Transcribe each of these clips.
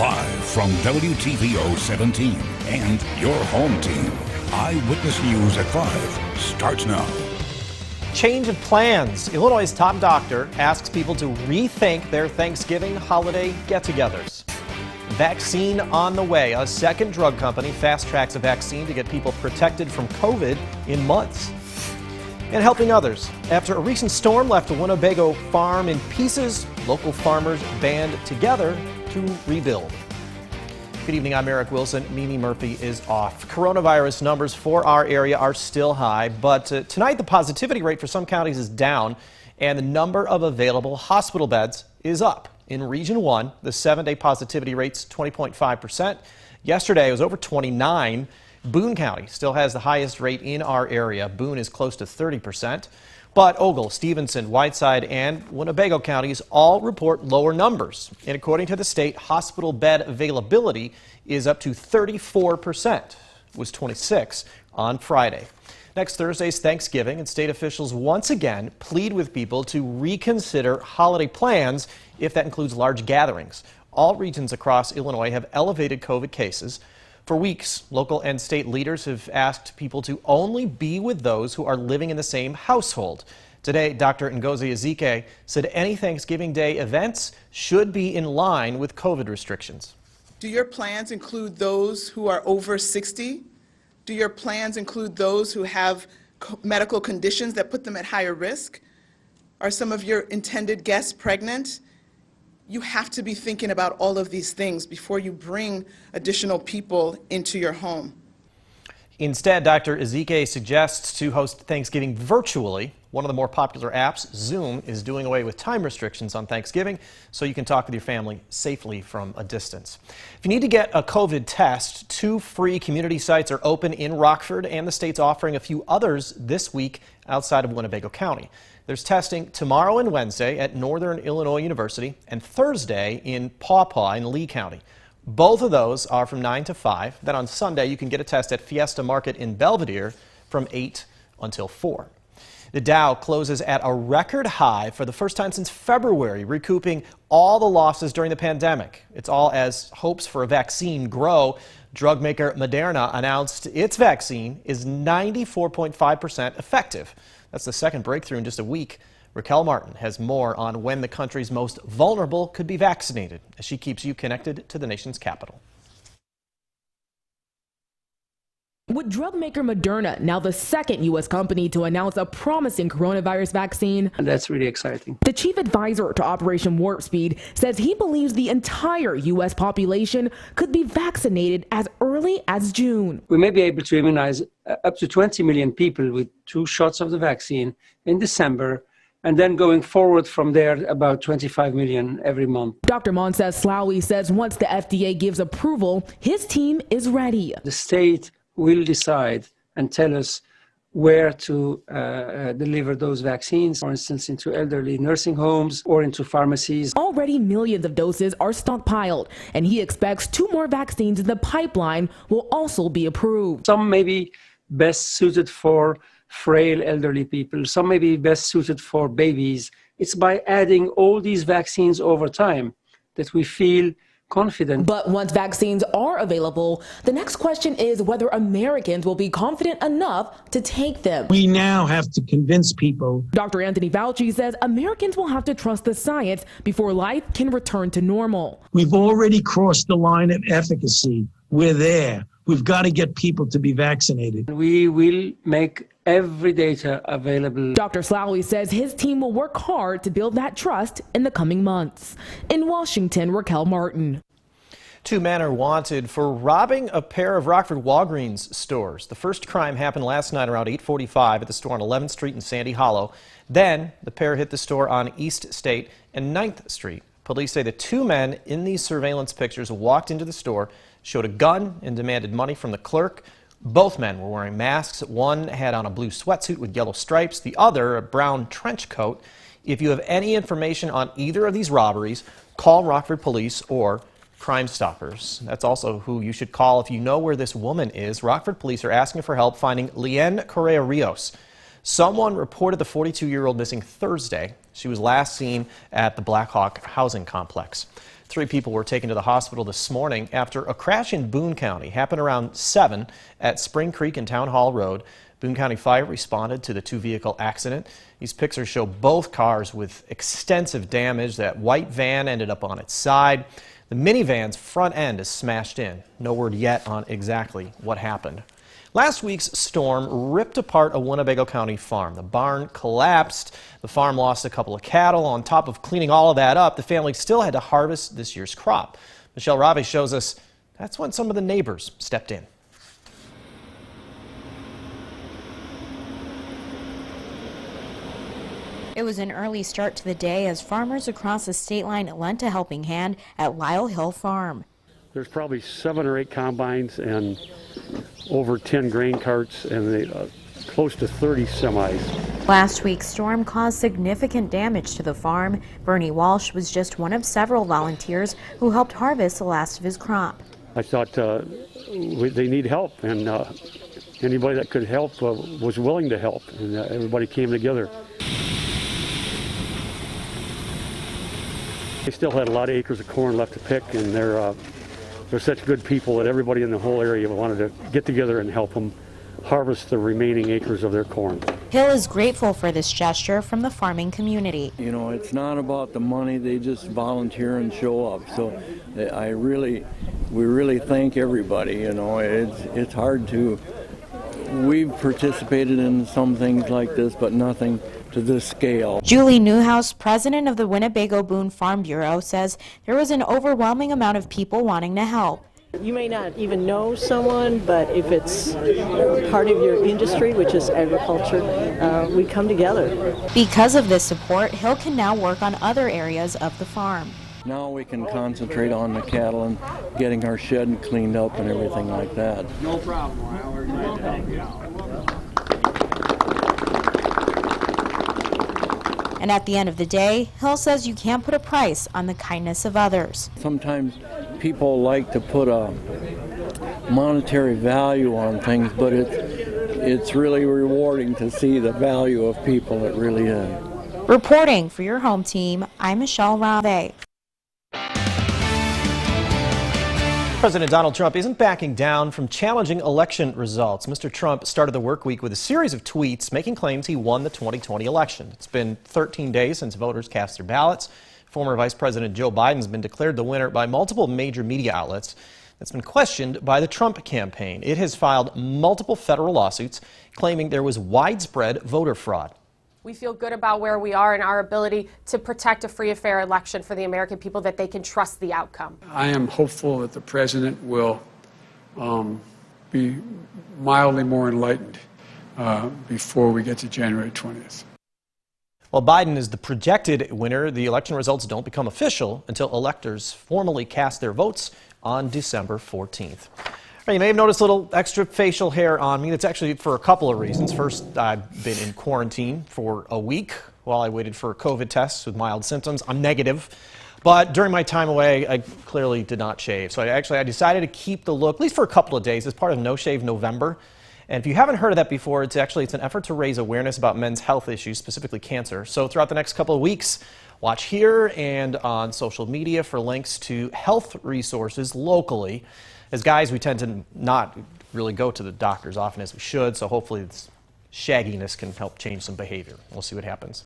Live from WTVO 17 and your home team. Eyewitness News at 5 starts now. Change of plans. Illinois' top doctor asks people to rethink their Thanksgiving holiday get-togethers. Vaccine on the way. A second drug company fast-tracks a vaccine to get people protected from COVID in months. And helping others. After a recent storm left a Winnebago farm in pieces, local farmers band together to rebuild. Good evening, I'm Eric Wilson. Mimi Murphy is off. Coronavirus numbers for our area are still high, but tonight the positivity rate for some counties is down and the number of available hospital beds is up. In Region 1, the 7-day positivity rate's 20.5%. Yesterday it was over 29. Boone County still has the highest rate in our area. Boone is close to 30%. But Ogle, Stevenson, Whiteside, and Winnebago counties all report lower numbers. And according to the state, hospital bed availability is up to 34%. It was 26 on Friday. Next Thursday's Thanksgiving, and state officials once again plead with people to reconsider holiday plans if that includes large gatherings. All regions across Illinois have elevated COVID cases. For weeks, local and state leaders have asked people to only be with those who are living in the same household. Today, Dr. Ngozi Ezike said any Thanksgiving Day events should be in line with COVID restrictions. Do your plans include those who are over 60? Do your plans include those who have medical conditions that put them at higher risk? Are some of your intended guests pregnant? You have to be thinking about all of these things before you bring additional people into your home. Instead, Dr. Ezike suggests to host Thanksgiving virtually. One of the more popular apps, Zoom, is doing away with time restrictions on Thanksgiving so you can talk with your family safely from a distance. If you need to get a COVID test, 2 free community sites are open in Rockford, and the state's offering a few others this week outside of Winnebago County. There's testing tomorrow and Wednesday at Northern Illinois University and Thursday in Paw Paw in Lee County. Both of those are from 9 to 5. Then on Sunday, you can get a test at Fiesta Market in Belvedere from 8 until 4. The Dow closes at a record high for the first time since February, recouping all the losses during the pandemic. It's all as hopes for a vaccine grow. Drug maker Moderna announced its vaccine is 94.5% effective. That's the second breakthrough in just a week. Raquel Martin has more on when the country's most vulnerable could be vaccinated as she keeps you connected to the nation's capital. With drug maker Moderna now the second U.S. company to announce a promising coronavirus vaccine. And that's really exciting. The chief advisor to Operation Warp Speed says he believes the entire U.S. population could be vaccinated as early as June. We may be able to immunize up to 20 million people with 2 shots of the vaccine in December, and then going forward from there, about 25 million every month. Dr. Moncez Slaoui says once the FDA gives approval, his team is ready. The state will decide and tell us where to deliver those vaccines, for instance, into elderly nursing homes or into pharmacies. Already millions of doses are stockpiled, and he expects 2 more vaccines in the pipeline will also be approved. Some may be best suited for frail elderly people. Some may be best suited for babies. It's by adding all these vaccines over time that we feel confident. But once vaccines are available, the next question is whether Americans will be confident enough to take them. We now have to convince people. Dr. Anthony Fauci says Americans will have to trust the science before life can return to normal. We've already crossed the line of efficacy. We're there. We've got to get people to be vaccinated. We will make every data available. Dr. Slaoui says his team will work hard to build that trust in the coming months. In Washington, Raquel Martin. 2 men are wanted for robbing a pair of Rockford Walgreens stores. The first crime happened last night around 8:45 at the store on 11th Street in Sandy Hollow. Then the pair hit the store on East State and 9th Street. Police say the 2 men in these surveillance pictures walked into the store, showed a gun, and demanded money from the clerk. Both men were wearing masks. One had on a blue sweatsuit with yellow stripes, the other a brown trench coat. If you have any information on either of these robberies, call Rockford Police or Crime Stoppers. That's also who you should call if you know where this woman is. Rockford Police are asking for help finding Leanne Correa Rios. Someone reported the 42-year-old missing Thursday. She was last seen at the Black Hawk housing complex. 3 people were taken to the hospital this morning after a crash in Boone County happened around 7 at Spring Creek and Town Hall Road. Boone County Fire responded to the 2-vehicle accident. These pictures show both cars with extensive damage. That white van ended up on its side. The minivan's front end is smashed in. No word yet on exactly what happened. Last week's storm ripped apart a Winnebago County farm. The barn collapsed. The farm lost a couple of cattle. On top of cleaning all of that up, the family still had to harvest this year's crop. Michelle Ravi shows us that's when some of the neighbors stepped in. It was an early start to the day as farmers across the state line lent a helping hand at Lyle Hill Farm. There's probably 7 or 8 combines and over 10 grain carts and close to 30 semis. Last week's storm caused significant damage to the farm. Bernie Walsh was just one of several volunteers who helped harvest the last of his crop. I thought they need help, and anybody that could help was willing to help, and everybody came together. They still had a lot of acres of corn left to pick, and they're such good people that everybody in the whole area wanted to get together and help them harvest the remaining acres of their corn. Hill is grateful for this gesture from the farming community. You know, it's not about the money, they just volunteer and show up. So we really thank everybody, you know. It's hard to, we've participated in some things like this, but nothing to this scale. Julie Newhouse, president of the Winnebago Boone Farm Bureau, says there was an overwhelming amount of people wanting to help. You may not even know someone, but if it's part of your industry, which is agriculture, we come together. Because of this support, Hill can now work on other areas of the farm. Now we can concentrate on the cattle and getting our shed cleaned up and everything like that. No problem. We're glad to help you out. And at the end of the day, Hill says you can't put a price on the kindness of others. Sometimes people like to put a monetary value on things, but it's really rewarding to see the value of people. It really is. Reporting for your home team, I'm Michelle Ravi. President Donald Trump isn't backing down from challenging election results. Mr. Trump started the work week with a series of tweets making claims he won the 2020 election. It's been 13 days since voters cast their ballots. Former Vice President Joe Biden's been declared the winner by multiple major media outlets. That's been questioned by the Trump campaign. It has filed multiple federal lawsuits claiming there was widespread voter fraud. We feel good about where we are and our ability to protect a free and fair election for the American people, that they can trust the outcome. I am hopeful that the president will be mildly more enlightened before we get to January 20th. While Biden is the projected winner, the election results don't become official until electors formally cast their votes on December 14th. You may have noticed a little extra facial hair on me. That's actually for a couple of reasons. First, I've been in quarantine for a week while I waited for COVID tests with mild symptoms. I'm negative. But during my time away, I clearly did not shave. So I decided to keep the look, at least for a couple of days, as part of No Shave November. And if you haven't heard of that before, it's an effort to raise awareness about men's health issues, specifically cancer. So throughout the next couple of weeks, watch here and on social media for links to health resources locally. As guys, we tend to not really go to the doctor as often as we should, so hopefully this shagginess can help change some behavior. We'll see what happens.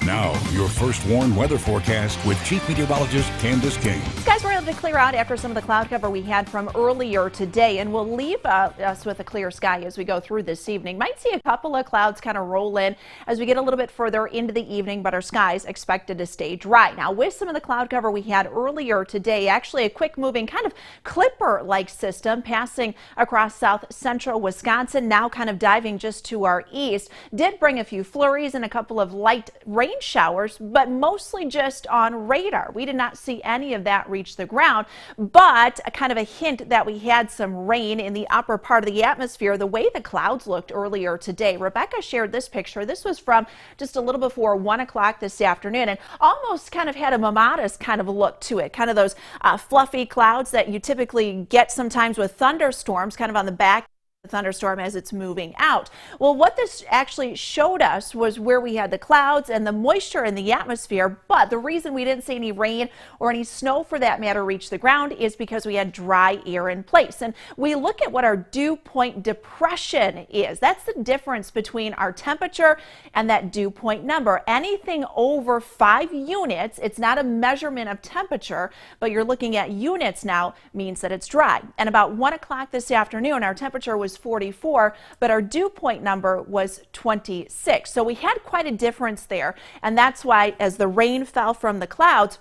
Now, your first warned weather forecast with Chief Meteorologist Candice King. Skies were able to clear out after some of the cloud cover we had from earlier today, and we'll leave us with a clear sky as we go through this evening. Might see a couple of clouds kind of roll in as we get a little bit further into the evening, but our skies expected to stay dry. Now, with some of the cloud cover we had earlier today, actually a quick moving kind of clipper-like system passing across south central Wisconsin, now kind of diving just to our east, did bring a few flurries and a couple of light rain showers, but mostly just on radar. We did not see any of that reach the ground, but a kind of a hint that we had some rain in the upper part of the atmosphere, the way the clouds looked earlier today. Rebecca shared this picture. This was from just a little before 1 o'clock this afternoon, and almost kind of had a mamadas kind of look to it, kind of those fluffy clouds that you typically get sometimes with thunderstorms kind of on the back thunderstorm as it's moving out. Well, what this actually showed us was where we had the clouds and the moisture in the atmosphere, but the reason we didn't see any rain or any snow for that matter reach the ground is because we had dry air in place. And we look at what our dew point depression is. That's the difference between our temperature and that dew point number. Anything over 5 units, it's not a measurement of temperature, but you're looking at units now, means that it's dry. And about 1 o'clock this afternoon, our temperature was 44, but our dew point number was 26. So we had quite a difference there. And that's why as the rain fell from the clouds,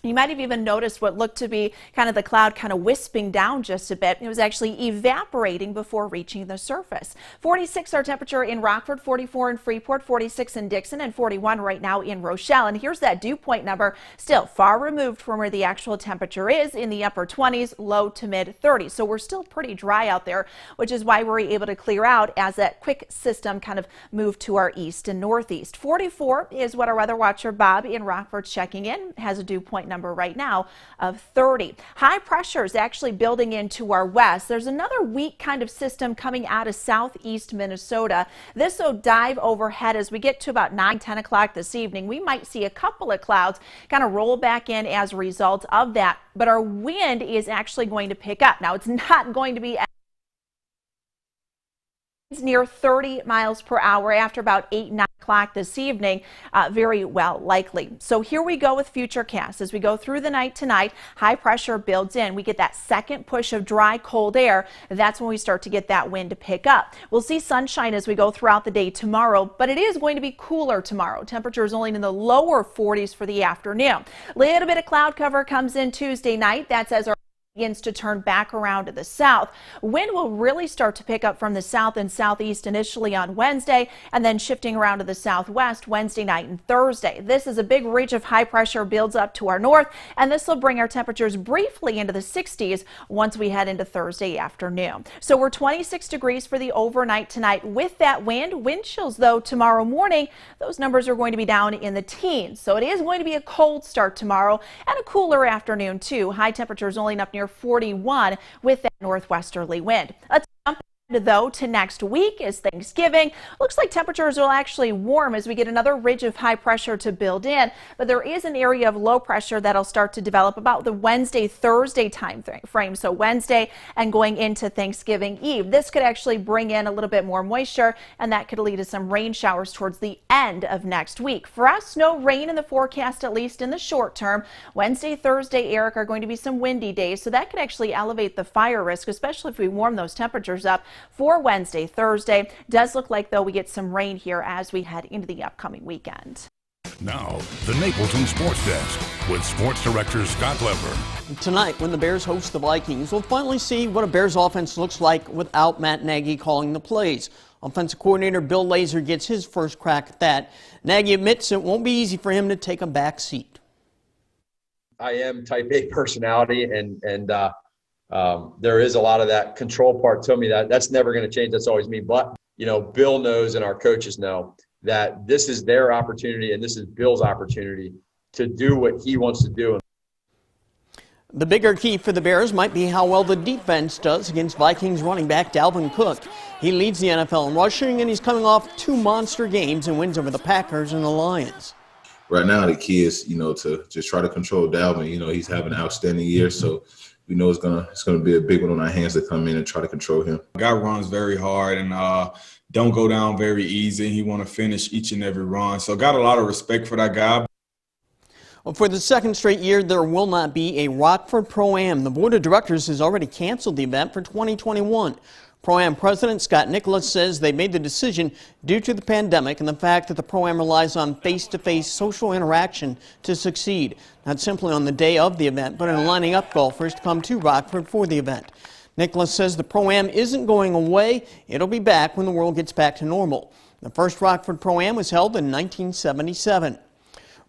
you might have even noticed what looked to be kind of the cloud kind of wisping down just a bit. It was actually evaporating before reaching the surface. 46 our temperature in Rockford, 44 in Freeport, 46 in Dixon, and 41 right now in Rochelle. And here's that dew point number, still far removed from where the actual temperature is, in the upper 20s, low to mid 30s. So we're still pretty dry out there, which is why we're able to clear out as that quick system kind of moved to our east and northeast. 44 is what our weather watcher Bob in Rockford's checking in, has a dew point number right now of 30. High pressure is actually building into our west. There's another weak kind of system coming out of southeast Minnesota. This will dive overhead as we get to about 9-10 o'clock this evening. We might see a couple of clouds kind of roll back in as a result of that, but our wind is actually going to pick up. Now, it's not going to be near 30 miles per hour after about 8-9 o'clock this evening, very well likely. So here we go with futurecast. As we go through the night tonight, high pressure builds in. We get that second push of dry, cold air. That's when we start to get that wind to pick up. We'll see sunshine as we go throughout the day tomorrow, but it is going to be cooler tomorrow. Temperatures only in the lower 40s for the afternoon. Little bit of cloud cover comes in Tuesday night. That's as our begins to turn back around to the south. Wind will really start to pick up from the south and southeast initially on Wednesday, and then shifting around to the southwest Wednesday night and Thursday. This is a big ridge of high pressure builds up to our north, and this will bring our temperatures briefly into the 60s once we head into Thursday afternoon. So we're 26 degrees for the overnight tonight with that wind. Wind chills, though, tomorrow morning, those numbers are going to be down in the teens. So it is going to be a cold start tomorrow and a cooler afternoon, too. High temperatures only up near 41 with that northwesterly wind. Let's jump though to next week is Thanksgiving. Looks like temperatures will actually warm as we get another ridge of high pressure to build in, but there is an area of low pressure that'll start to develop about the Wednesday, Thursday time frame. So Wednesday and going into Thanksgiving Eve. This could actually bring in a little bit more moisture, and that could lead to some rain showers towards the end of next week. For us, no rain in the forecast, at least in the short term. Wednesday, Thursday, Eric, are going to be some windy days, so that could actually elevate the fire risk, especially if we warm those temperatures up for Wednesday, Thursday. Does look like, though, we get some rain here as we head into the upcoming weekend. Now, the Napleton Sports Desk with Sports Director Scott Leber. Tonight, when the Bears host the Vikings, we'll finally see what a Bears offense looks like without Matt Nagy calling the plays. Offensive coordinator Bill Lazor gets his first crack at that. Nagy admits it won't be easy for him to take a back seat. I am type A personality, and there is a lot of that control part to me. That's never going to change. That's always me. But, you know, Bill knows and our coaches know that this is their opportunity and this is Bill's opportunity to do what he wants to do. The bigger key for the Bears might be how well the defense does against Vikings running back Dalvin Cook. He leads the NFL in rushing, and he's coming off 2 monster games and wins over the Packers and the Lions. Right now, the key is, to just try to control Dalvin. He's having an outstanding year, so we know it's gonna be a big one on our hands to come in and try to control him. Guy runs very hard and don't go down very easy. He want to finish each and every run. So got a lot of respect for that guy. Well, for the second straight year, there will not be a Rockford Pro-Am. The board of directors has already canceled the event for 2021. Pro-Am President Scott Nicholas says they made the decision due to the pandemic and the fact that the Pro-Am relies on face-to-face social interaction to succeed, not simply on the day of the event, but in lining up golfers to come to Rockford for the event. Nicholas says the Pro-Am isn't going away. It'll be back when the world gets back to normal. The first Rockford Pro-Am was held in 1977.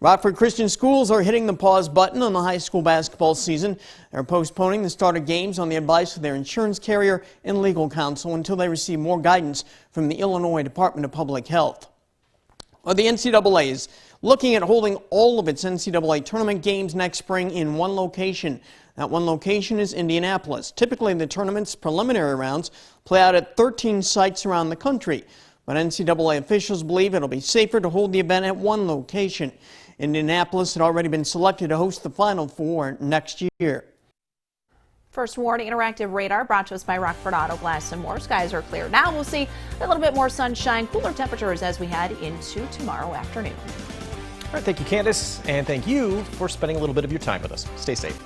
Rockford Christian schools are hitting the pause button on the high school basketball season. They're postponing the start of games on the advice of their insurance carrier and legal counsel until they receive more guidance from the Illinois Department of Public Health. Well, the NCAA is looking at holding all of its NCAA tournament games next spring in one location. That one location is Indianapolis. Typically, the tournament's preliminary rounds play out at 13 sites around the country, but NCAA officials believe it'll be safer to hold the event at one location. Indianapolis had already been selected to host the Final Four next year. First Warning Interactive Radar brought to us by Rockford Auto Glass and more. Skies are clear now. We'll see a little bit more sunshine, cooler temperatures as we head into tomorrow afternoon. All right, thank you, Candice, and thank you for spending a little bit of your time with us. Stay safe.